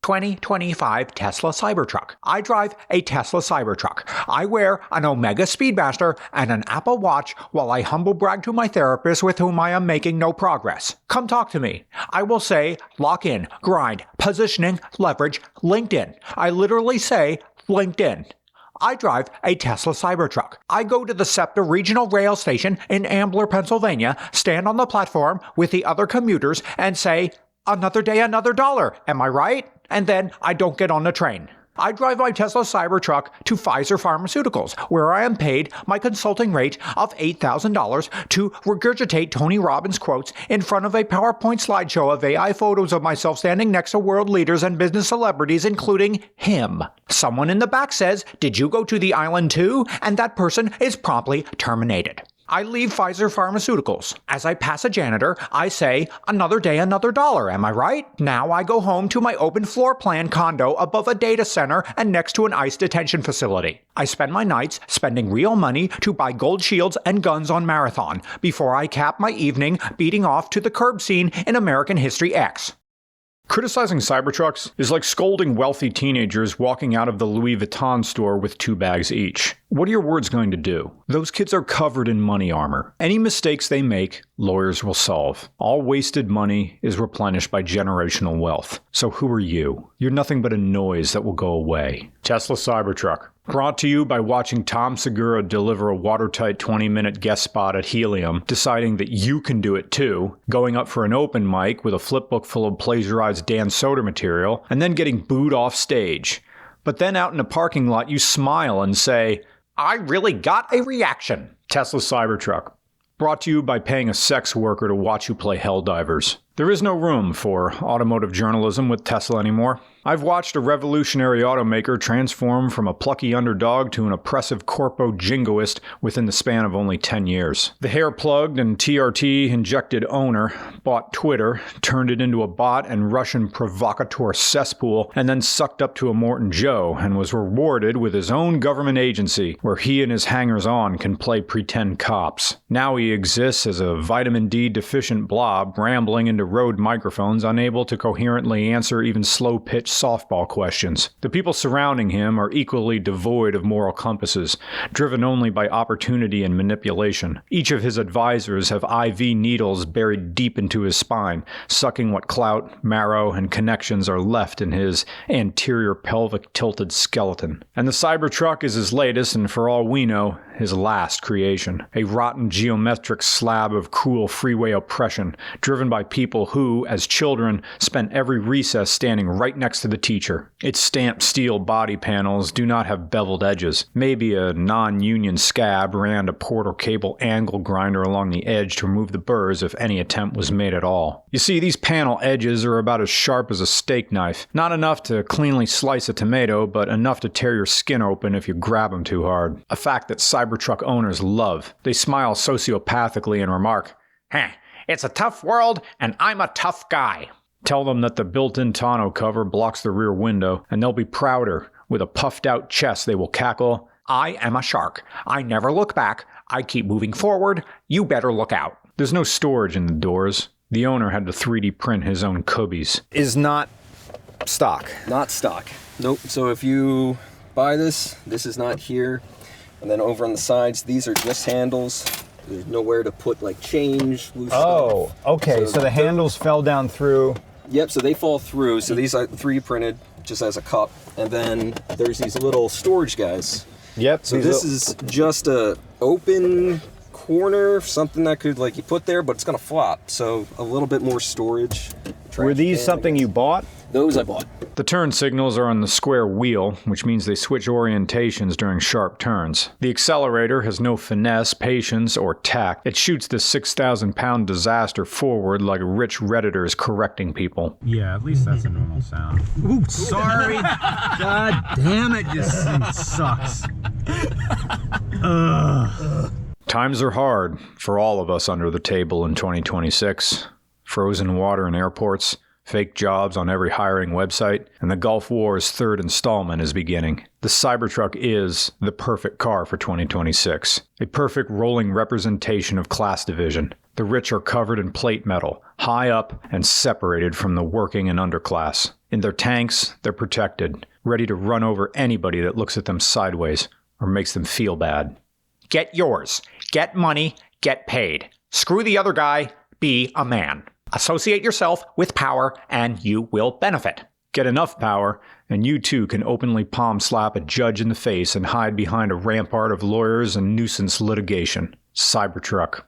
2025 Tesla Cybertruck. I drive a Tesla Cybertruck. I wear an Omega Speedmaster and an Apple Watch while I humble brag to my therapist with whom I am making no progress. Come talk to me. I will say lock in, grind, positioning, leverage, LinkedIn. I literally say LinkedIn. I drive a Tesla Cybertruck. I go to the SEPTA Regional Rail Station in Ambler, Pennsylvania, stand on the platform with the other commuters and say, "Another day, another dollar. Am I right?" And then I don't get on the train. I drive my Tesla Cybertruck to Pfizer Pharmaceuticals, where I am paid my consulting rate of $8,000 to regurgitate Tony Robbins quotes in front of a PowerPoint slideshow of AI photos of myself standing next to world leaders and business celebrities, including him. Someone in the back says, "Did you go to the island too?" And that person is promptly terminated. I leave Pfizer Pharmaceuticals. As I pass a janitor, I say, "Another day, another dollar. Am I right?" Now I go home to my open floor plan condo above a data center and next to an ICE detention facility. I spend my nights spending real money to buy gold shields and guns on Marathon before I cap my evening beating off to the curb scene in American History X. Criticizing Cybertrucks is like scolding wealthy teenagers walking out of the Louis Vuitton store with 2 bags each. What are your words going to do? Those kids are covered in money armor. Any mistakes they make, lawyers will solve. All wasted money is replenished by generational wealth. So who are you? You're nothing but a noise that will go away. Tesla Cybertruck. Brought to you by watching Tom Segura deliver a watertight 20-minute guest spot at Helium, deciding that you can do it too, going up for an open mic with a flipbook full of plagiarized Dan Soder material, and then getting booed off stage. But then out in a parking lot you smile and say, "I really got a reaction." Tesla Cybertruck. Brought to you by paying a sex worker to watch you play Helldivers. There is no room for automotive journalism with Tesla anymore. I've watched a revolutionary automaker transform from a plucky underdog to an oppressive corpo jingoist within the span of only 10 years. The hair-plugged and TRT-injected owner bought Twitter, turned it into a bot and Russian provocateur cesspool, and then sucked up to a Morton Joe and was rewarded with his own government agency where he and his hangers-on can play pretend cops. Now he exists as a vitamin D deficient blob rambling into Rode microphones, unable to coherently answer even slow-pitched softball questions. The people surrounding him are equally devoid of moral compasses, driven only by opportunity and manipulation. Each of his advisors have IV needles buried deep into his spine, sucking what clout, marrow, and connections are left in his anterior pelvic tilted skeleton. And the Cybertruck is his latest, and for all we know, his last creation. A rotten geometric slab of cruel freeway oppression, driven by people who, as children, spent every recess standing right next to the teacher. Its stamped steel body panels do not have beveled edges. Maybe a non-union scab ran a portal cable angle grinder along the edge to remove the burrs if any attempt was made at all. You see, these panel edges are about as sharp as a steak knife. Not enough to cleanly slice a tomato, but enough to tear your skin open if you grab them too hard. A fact that Cybertruck owners love. They smile sociopathically and remark, "It's a tough world, and I'm a tough guy." Tell them that the built-in tonneau cover blocks the rear window, and they'll be prouder. With a puffed-out chest, they will cackle, "I am a shark. I never look back. I keep moving forward. You better look out." There's no storage in the doors. The owner had to 3D print his own cubbies. Is not stock. Not stock. Nope. So if you buy this is not here. And then over on the sides, these are just handles. There's nowhere to put like change, loose stuff. Okay. So the handles fell down through. Yep, so they fall through. So these are 3D printed just as a cup. And then there's these little storage guys. Yep. So this is just a open corner, something that could like you put there, but it's gonna flop. So a little bit more storage. Were these something you bought? Those I bought. The turn signals are on the square wheel, which means they switch orientations during sharp turns. The accelerator has no finesse, patience, or tact. It shoots the 6,000-pound disaster forward like rich Redditors correcting people. Yeah, at least that's a normal sound. Oops, sorry. God damn it, this thing sucks. Times are hard for all of us under the table in 2026. Frozen water in airports, fake jobs on every hiring website, and the Gulf War's third installment is beginning. The Cybertruck is the perfect car for 2026. A perfect rolling representation of class division. The rich are covered in plate metal, high up and separated from the working and underclass. In their tanks, they're protected, ready to run over anybody that looks at them sideways or makes them feel bad. Get yours. Get money. Get paid. Screw the other guy. Be a man. Associate yourself with power and you will benefit. Get enough power, and you too can openly palm slap a judge in the face and hide behind a rampart of lawyers and nuisance litigation. Cybertruck.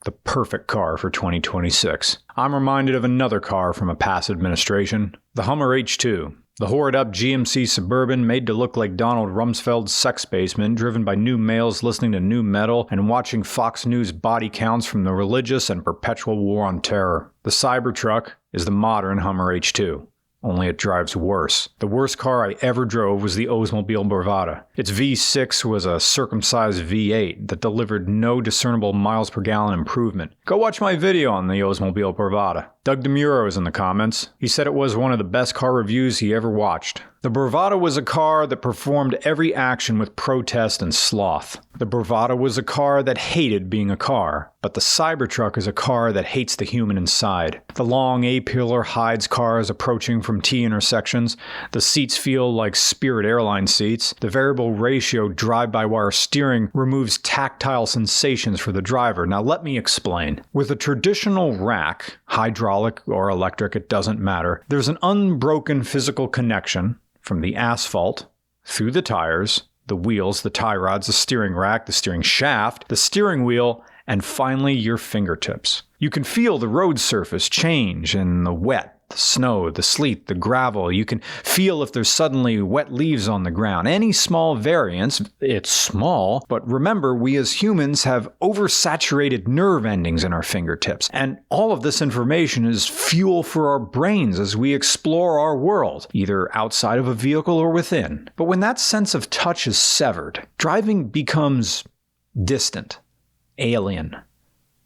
The perfect car for 2026. I'm reminded of another car from a past administration. The Hummer H2. The horrid-up GMC Suburban made to look like Donald Rumsfeld's sex basement, driven by new males listening to new metal and watching Fox News body counts from the religious and perpetual war on terror. The Cybertruck is the modern Hummer H2. Only it drives worse. The worst car I ever drove was the Oldsmobile Bravada. Its V6 was a circumcised V8 that delivered no discernible miles per gallon improvement. Go watch my video on the Oldsmobile Bravada. Doug DeMuro is in the comments. He said it was one of the best car reviews he ever watched. The Bravada was a car that performed every action with protest and sloth. The Bravada was a car that hated being a car, but the Cybertruck is a car that hates the human inside. The long A-pillar hides cars approaching from T-intersections. The seats feel like Spirit airline seats. The variable ratio drive-by-wire steering removes tactile sensations for the driver. Now let me explain. With a traditional rack, hydraulic or electric, it doesn't matter, there's an unbroken physical connection from the asphalt, through the tires, the wheels, the tie rods, the steering rack, the steering shaft, the steering wheel, and finally your fingertips. You can feel the road surface change in the wet, the snow, the sleet, the gravel. You can feel if there's suddenly wet leaves on the ground. Any small variance, it's small, but remember, we as humans have oversaturated nerve endings in our fingertips. And all of this information is fuel for our brains as we explore our world, either outside of a vehicle or within. But when that sense of touch is severed, driving becomes distant, alien,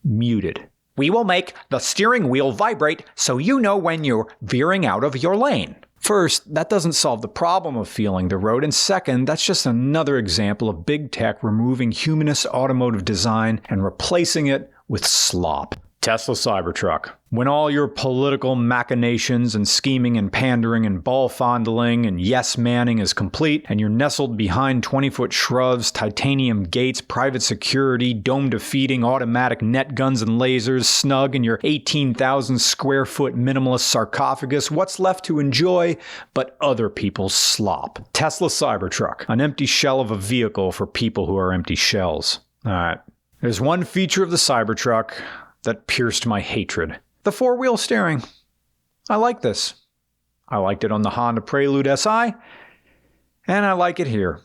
muted. We will make the steering wheel vibrate so you know when you're veering out of your lane. First, that doesn't solve the problem of feeling the road, and second, that's just another example of big tech removing humanist automotive design and replacing it with slop. Tesla Cybertruck. When all your political machinations and scheming and pandering and ball fondling and yes-manning is complete, and you're nestled behind 20-foot shrubs, titanium gates, private security, dome-defeating automatic net guns and lasers, snug in your 18,000 square foot minimalist sarcophagus, what's left to enjoy but other people's slop? Tesla Cybertruck. An empty shell of a vehicle for people who are empty shells. Alright. There's one feature of the Cybertruck that pierced my hatred. The four-wheel steering. I like this. I liked it on the Honda Prelude SI, and I like it here.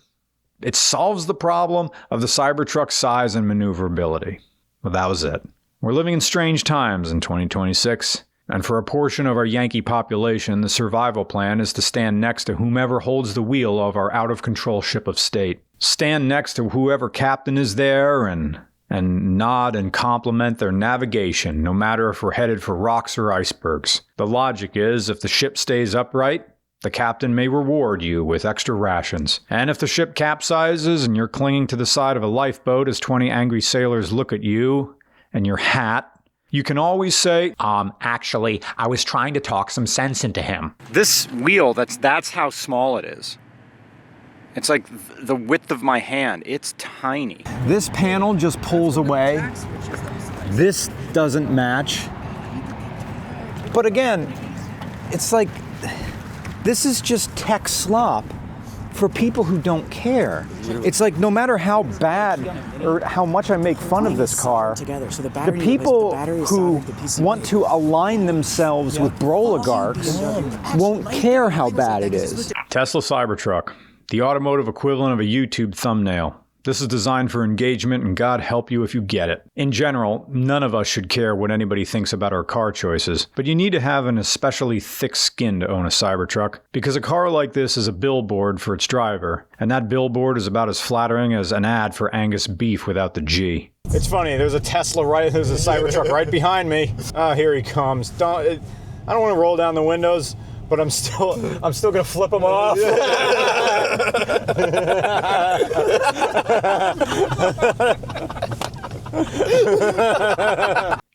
It solves the problem of the Cybertruck's size and maneuverability. Well, that was it. We're living in strange times in 2026, and for a portion of our Yankee population, the survival plan is to stand next to whomever holds the wheel of our out-of-control ship of state. Stand next to whoever captain is there and nod and compliment their navigation, no matter if we're headed for rocks or icebergs. The logic is, if the ship stays upright, the captain may reward you with extra rations. And if the ship capsizes and you're clinging to the side of a lifeboat as 20 angry sailors look at you and your hat, you can always say, actually, I was trying to talk some sense into him. This wheel, that's how small it is. It's like the width of my hand. It's tiny. This panel just pulls away. This doesn't match. But again, it's like, this is just tech slop for people who don't care. It's like no matter how bad or how much I make fun of this car, the people who want to align themselves with broligarchs won't care how bad it is. Tesla Cybertruck. The automotive equivalent of a YouTube thumbnail. This is designed for engagement, and God help you if you get it. In general, none of us should care what anybody thinks about our car choices, but you need to have an especially thick skin to own a Cybertruck, because a car like this is a billboard for its driver, and that billboard is about as flattering as an ad for Angus beef without the G. It's funny, there's a Cybertruck right behind me. Here he comes. I don't want to roll down the windows, but I'm still gonna flip them off.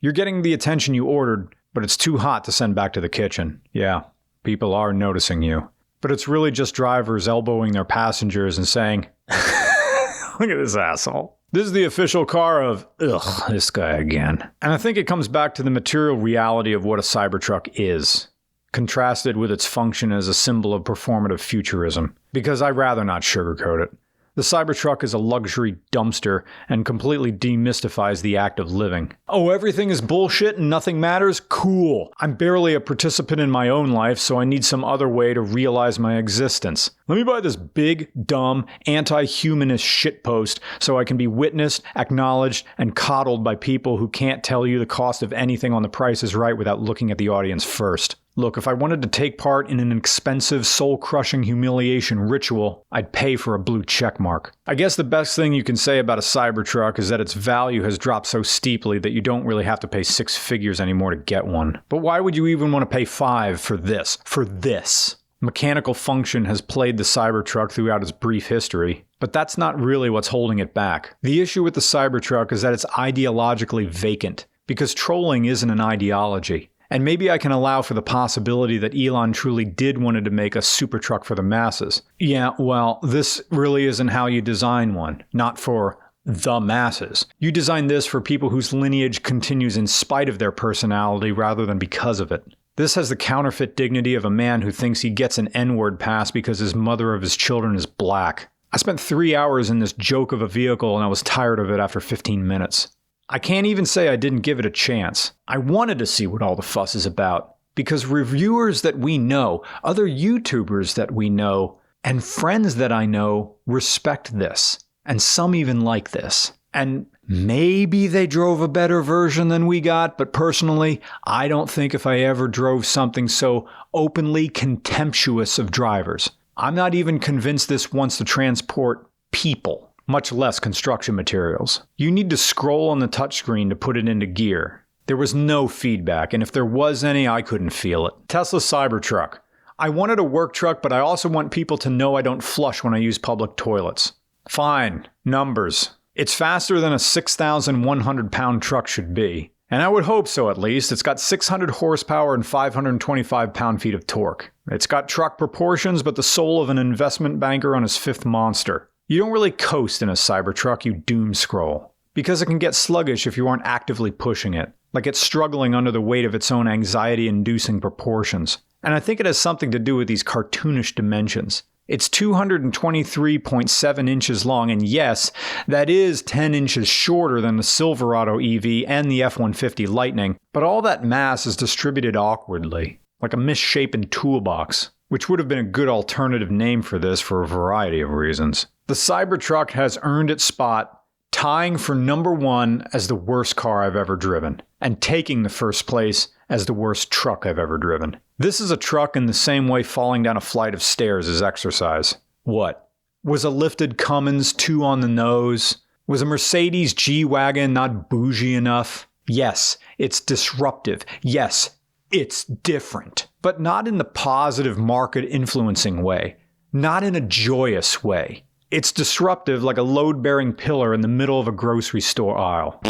You're getting the attention you ordered, but it's too hot to send back to the kitchen. Yeah, people are noticing you. But it's really just drivers elbowing their passengers and saying, look at this asshole. This is the official car of, ugh, this guy again. And I think it comes back to the material reality of what a Cybertruck is, contrasted with its function as a symbol of performative futurism. Because I'd rather not sugarcoat it. The Cybertruck is a luxury dumpster and completely demystifies the act of living. Oh, everything is bullshit and nothing matters? Cool. I'm barely a participant in my own life, so I need some other way to realize my existence. Let me buy this big, dumb, anti-humanist shitpost so I can be witnessed, acknowledged, and coddled by people who can't tell you the cost of anything on The Price is Right without looking at the audience first. Look, if I wanted to take part in an expensive, soul-crushing humiliation ritual, I'd pay for a blue check mark. I guess the best thing you can say about a Cybertruck is that its value has dropped so steeply that you don't really have to pay 6 figures anymore to get one. But why would you even want to pay 5 for this? For this? Mechanical function has played the Cybertruck throughout its brief history, but that's not really what's holding it back. The issue with the Cybertruck is that it's ideologically vacant, because trolling isn't an ideology. And maybe I can allow for the possibility that Elon truly did wanted to make a super truck for the masses. Yeah, well, this really isn't how you design one. Not for the masses. You design this for people whose lineage continues in spite of their personality rather than because of it. This has the counterfeit dignity of a man who thinks he gets an N-word pass because his mother of his children is black. I spent 3 hours in this joke of a vehicle and I was tired of it after 15 minutes. I can't even say I didn't give it a chance. I wanted to see what all the fuss is about. Because reviewers that we know, other YouTubers that we know, and friends that I know respect this. And some even like this. And maybe they drove a better version than we got, but personally, I don't think if I ever drove something so openly contemptuous of drivers. I'm not even convinced this wants to transport people. Much less construction materials. You need to scroll on the touchscreen to put it into gear. There was no feedback, and if there was any, I couldn't feel it. Tesla Cybertruck. I wanted a work truck, but I also want people to know I don't flush when I use public toilets. Fine. Numbers. It's faster than a 6,100-pound truck should be. And I would hope so, at least. It's got 600 horsepower and 525 pound-feet of torque. It's got truck proportions, but the soul of an investment banker on his 5th monster. You don't really coast in a Cybertruck, you doom scroll. Because it can get sluggish if you aren't actively pushing it. Like it's struggling under the weight of its own anxiety-inducing proportions. And I think it has something to do with these cartoonish dimensions. It's 223.7 inches long, and yes, that is 10 inches shorter than the Silverado EV and the F-150 Lightning, but all that mass is distributed awkwardly, like a misshapen toolbox, which would have been a good alternative name for this for a variety of reasons. The Cybertruck has earned its spot, tying for number 1 as the worst car I've ever driven, and taking the first place as the worst truck I've ever driven. This is a truck in the same way falling down a flight of stairs is exercise. What? Was a lifted Cummins too on the nose? Was a Mercedes G-Wagon not bougie enough? Yes, it's disruptive. Yes, it's different. But not in the positive market influencing way. Not in a joyous way. It's disruptive like a load-bearing pillar in the middle of a grocery store aisle.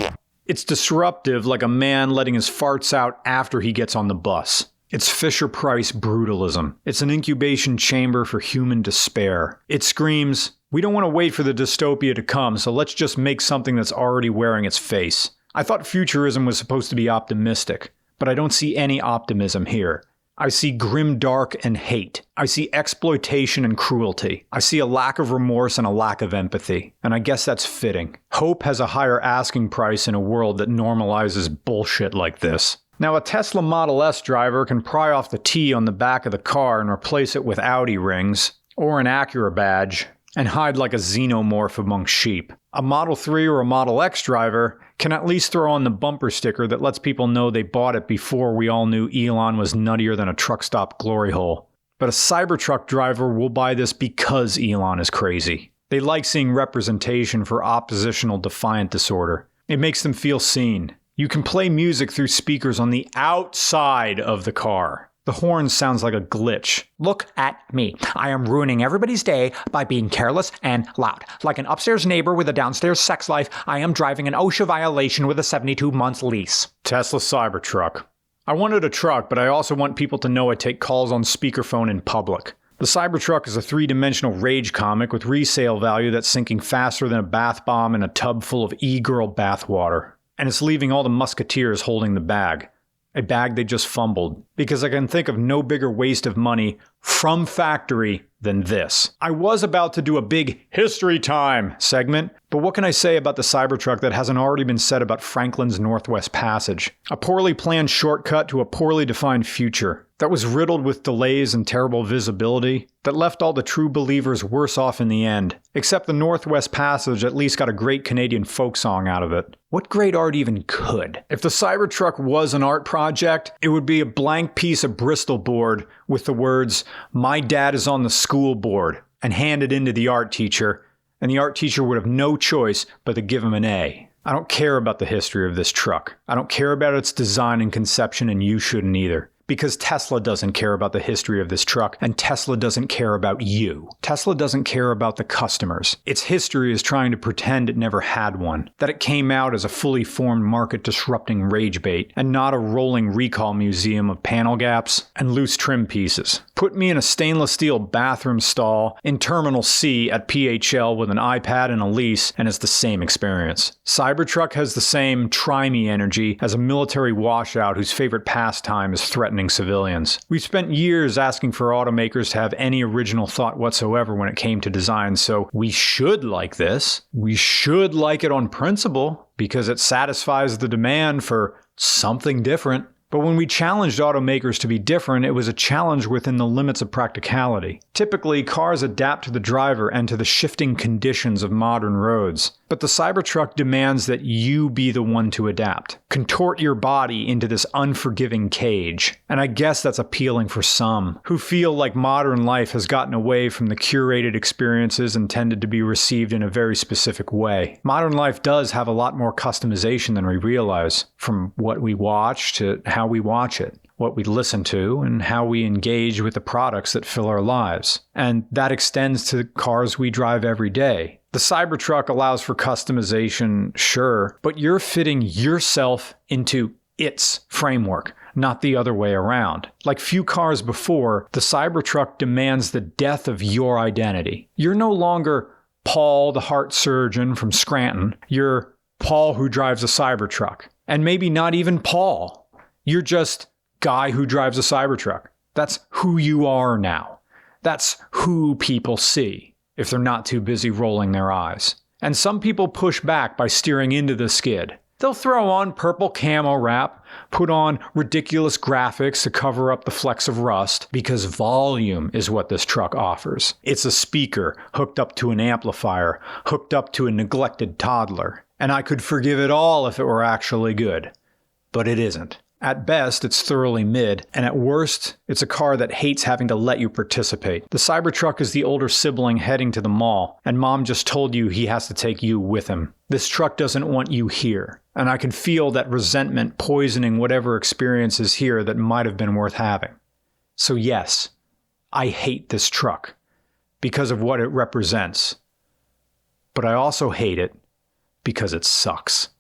It's disruptive like a man letting his farts out after he gets on the bus. It's Fisher-Price brutalism. It's an incubation chamber for human despair. It screams, we don't want to wait for the dystopia to come, so let's just make something that's already wearing its face. I thought futurism was supposed to be optimistic, but I don't see any optimism here. I see grim dark and hate. I see exploitation and cruelty. I see a lack of remorse and a lack of empathy. And I guess that's fitting. Hope has a higher asking price in a world that normalizes bullshit like this. Now, a Tesla Model S driver can pry off the T on the back of the car and replace it with Audi rings, or an Acura badge, and hide like a xenomorph among sheep. A Model 3 or a Model X driver can at least throw on the bumper sticker that lets people know they bought it before we all knew Elon was nuttier than a truck stop glory hole. But a Cybertruck driver will buy this because Elon is crazy. They like seeing representation for oppositional defiant disorder. It makes them feel seen. You can play music through speakers on the outside of the car. The horn sounds like a glitch. Look at me. I am ruining everybody's day by being careless and loud. Like an upstairs neighbor with a downstairs sex life, I am driving an OSHA violation with a 72-month lease. Tesla Cybertruck. I wanted a truck, but I also want people to know I take calls on speakerphone in public. The Cybertruck is a three-dimensional rage comic with resale value that's sinking faster than a bath bomb in a tub full of e-girl bathwater. And it's leaving all the musketeers holding the bag. A bag they just fumbled. Because I can think of no bigger waste of money from factory than this. I was about to do a big history time segment, but what can I say about the Cybertruck that hasn't already been said about Franklin's Northwest Passage? A poorly planned shortcut to a poorly defined future that was riddled with delays and terrible visibility, that left all the true believers worse off in the end. Except the Northwest Passage at least got a great Canadian folk song out of it. What great art even could? If the Cybertruck was an art project, it would be a blank piece of Bristol board with the words, "My dad is on the school board," and hand it in to the art teacher, and the art teacher would have no choice but to give him an A. I don't care about the history of this truck. I don't care about its design and conception, and you shouldn't either. Because Tesla doesn't care about the history of this truck, and Tesla doesn't care about you. Tesla doesn't care about the customers. Its history is trying to pretend it never had one, that it came out as a fully formed market-disrupting rage bait, and not a rolling recall museum of panel gaps and loose trim pieces. Put me in a stainless steel bathroom stall in Terminal C at PHL with an iPad and a lease, and it's the same experience. Cybertruck has the same try-me energy as a military washout whose favorite pastime is threatening civilians. We've spent years asking for automakers to have any original thought whatsoever when it came to design, so we should like this. We should like it on principle because it satisfies the demand for something different. But when we challenged automakers to be different, it was a challenge within the limits of practicality. Typically, cars adapt to the driver and to the shifting conditions of modern roads. But the Cybertruck demands that you be the one to adapt. Contort your body into this unforgiving cage. And I guess that's appealing for some, who feel like modern life has gotten away from the curated experiences intended to be received in a very specific way. Modern life does have a lot more customization than we realize, from what we watch to how we watch it, what we listen to, and how we engage with the products that fill our lives. And that extends to cars we drive every day. The Cybertruck allows for customization, sure, but you're fitting yourself into its framework, not the other way around. Like few cars before, the Cybertruck demands the death of your identity. You're no longer Paul, the heart surgeon from Scranton. You're Paul who drives a Cybertruck. And maybe not even Paul. You're just guy who drives a Cybertruck. That's who you are now. That's who people see, if they're not too busy rolling their eyes. And some people push back by steering into the skid. They'll throw on purple camo wrap, put on ridiculous graphics to cover up the flecks of rust, because volume is what this truck offers. It's a speaker hooked up to an amplifier, hooked up to a neglected toddler. And I could forgive it all if it were actually good. But it isn't. At best, it's thoroughly mid, and at worst, it's a car that hates having to let you participate. The Cybertruck is the older sibling heading to the mall, and mom just told you he has to take you with him. This truck doesn't want you here, and I can feel that resentment poisoning whatever experience is here that might have been worth having. So yes, I hate this truck because of what it represents. But I also hate it because it sucks.